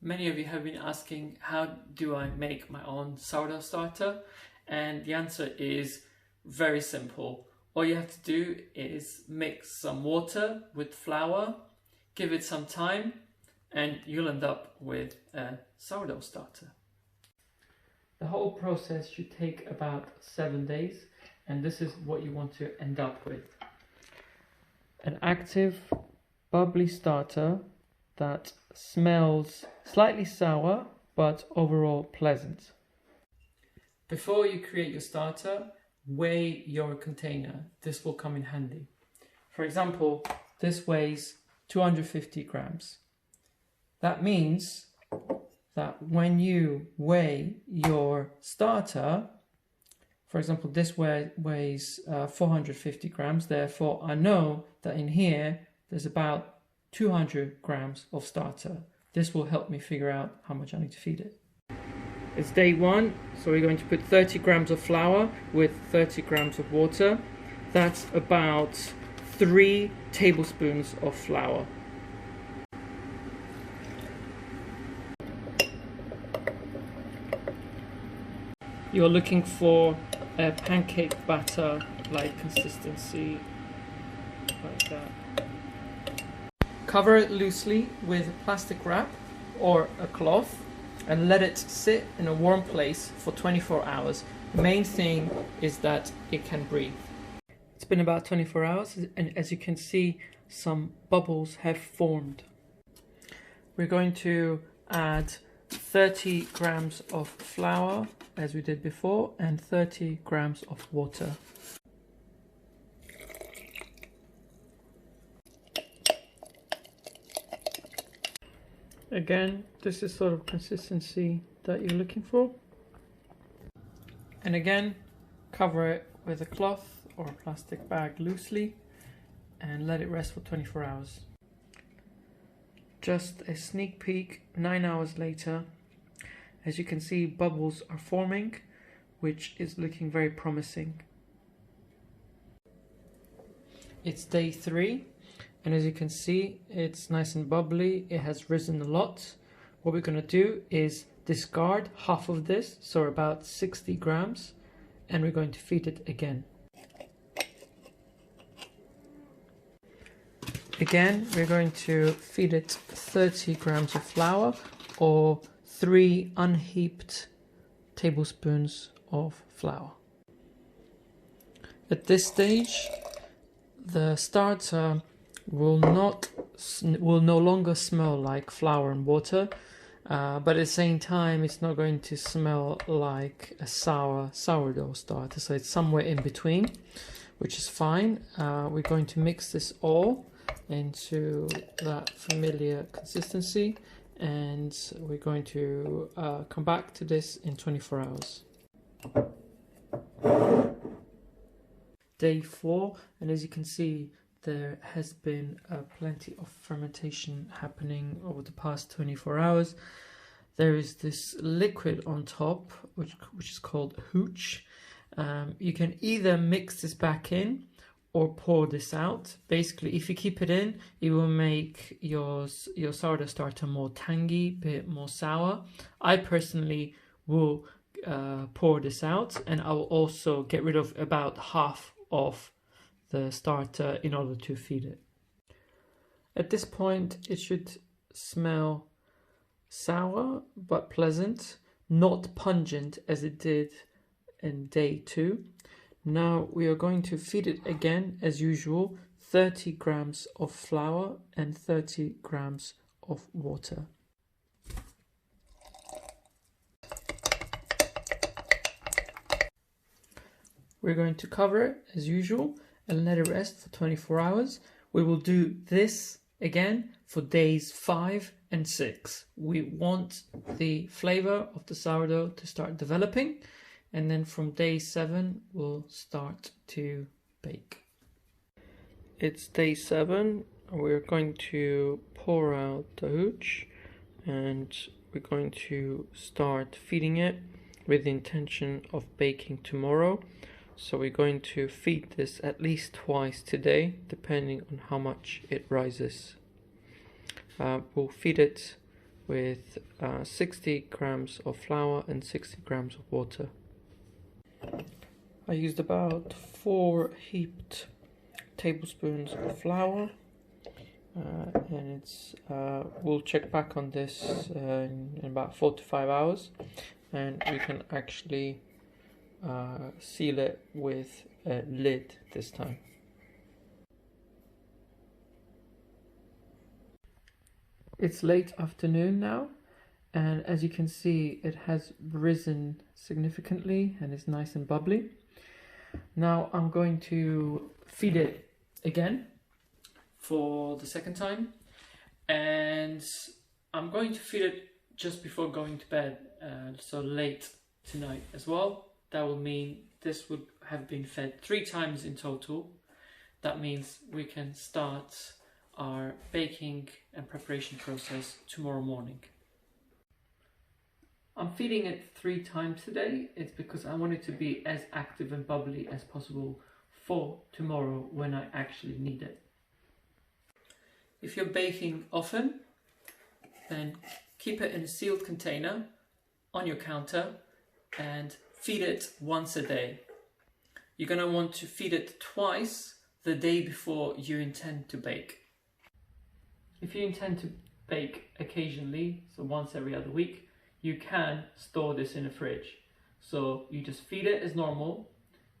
Many of you have been asking, how do I make my own sourdough starter? And the answer is very simple. All you have to do is mix some water with flour, give it some time, and you'll end up with a sourdough starter. The whole process should take about 7 days, and this is what you want to end up with. An active, bubbly starter that smells slightly sour but overall pleasant. Before you create your starter, weigh your container. This will come in handy. For example, this weighs 250 grams. That means that when you weigh your starter, for example, this weighs 450 grams, therefore I know that in here there's about 200 grams of starter. This will help me figure out how much I need to feed it. It's day 1, so we're going to put 30 grams of flour with 30 grams of water. That's about 3 tablespoons of flour. You're looking for a pancake batter-like consistency, like that. Cover it loosely with plastic wrap or a cloth and let it sit in a warm place for 24 hours. The main thing is that it can breathe. It's been about 24 hours and as you can see, some bubbles have formed. We're going to add 30 grams of flour as we did before and 30 grams of water. Again, this is sort of consistency that you're looking for. And again, cover it with a cloth or a plastic bag loosely and let it rest for 24 hours. Just a sneak peek 9 hours later. As you can see, bubbles are forming, which is looking very promising. It's day 3. And as you can see, it's nice and bubbly. It has risen a lot. What we're going to do is discard half of this, so about 60 grams, and we're going to feed it again. Again, we're going to feed it 30 grams of flour or 3 unheaped tablespoons of flour. At this stage, the starter will no longer smell like flour and water, but at the same time it's not going to smell like a sourdough starter, so it's somewhere in between, which is fine. We're going to mix this all into that familiar consistency and we're going to come back to this in 24 hours. Day 4, and as you can see, there has been plenty of fermentation happening over the past 24 hours. There is this liquid on top, which is called hooch. You can either mix this back in or pour this out. Basically, if you keep it in, it will make your sourdough starter more tangy, a bit more sour. I personally will pour this out, and I will also get rid of about half of the starter in order to feed it. At this point, it should smell sour but pleasant, not pungent as it did in day 2. Now we are going to feed it again as usual, 30 grams of flour and 30 grams of water. We're going to cover it as usual and let it rest for 24 hours. We will do this again for days 5 and 6. We want the flavor of the sourdough to start developing, and then from day 7 we'll start to bake. It's day 7. We're going to pour out the hooch and we're going to start feeding it with the intention of baking tomorrow. So we're going to feed this at least twice today, depending on how much it rises. We'll feed it with 60 grams of flour and 60 grams of water. I used about 4 heaped tablespoons of flour, and we'll check back on this in about 4 to 5 hours, and we can actually seal it with a lid this time. It's late afternoon now, and as you can see, it has risen significantly and is nice and bubbly. Now I'm going to feed it again for the second time, and I'm going to feed it just before going to bed, so late tonight as well. That will mean this would have been fed 3 times in total. That means we can start our baking and preparation process tomorrow morning. I'm feeding it 3 times today. It's because I want it to be as active and bubbly as possible for tomorrow when I actually need it. If you're baking often, then keep it in a sealed container on your counter and feed it once a day. You're going to want to feed it twice the day before you intend to bake. If you intend to bake occasionally, so once every other week, you can store this in a fridge. So you just feed it as normal,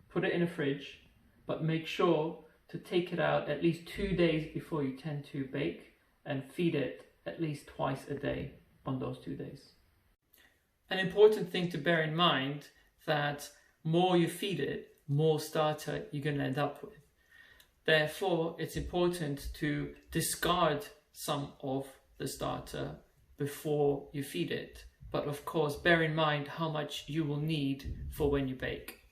put it in a fridge, but make sure to take it out at least 2 days before you tend to bake, and feed it at least twice a day on those 2 days. An important thing to bear in mind that more you feed it, more starter you're going to end up with. Therefore, it's important to discard some of the starter before you feed it. But of course, bear in mind how much you will need for when you bake.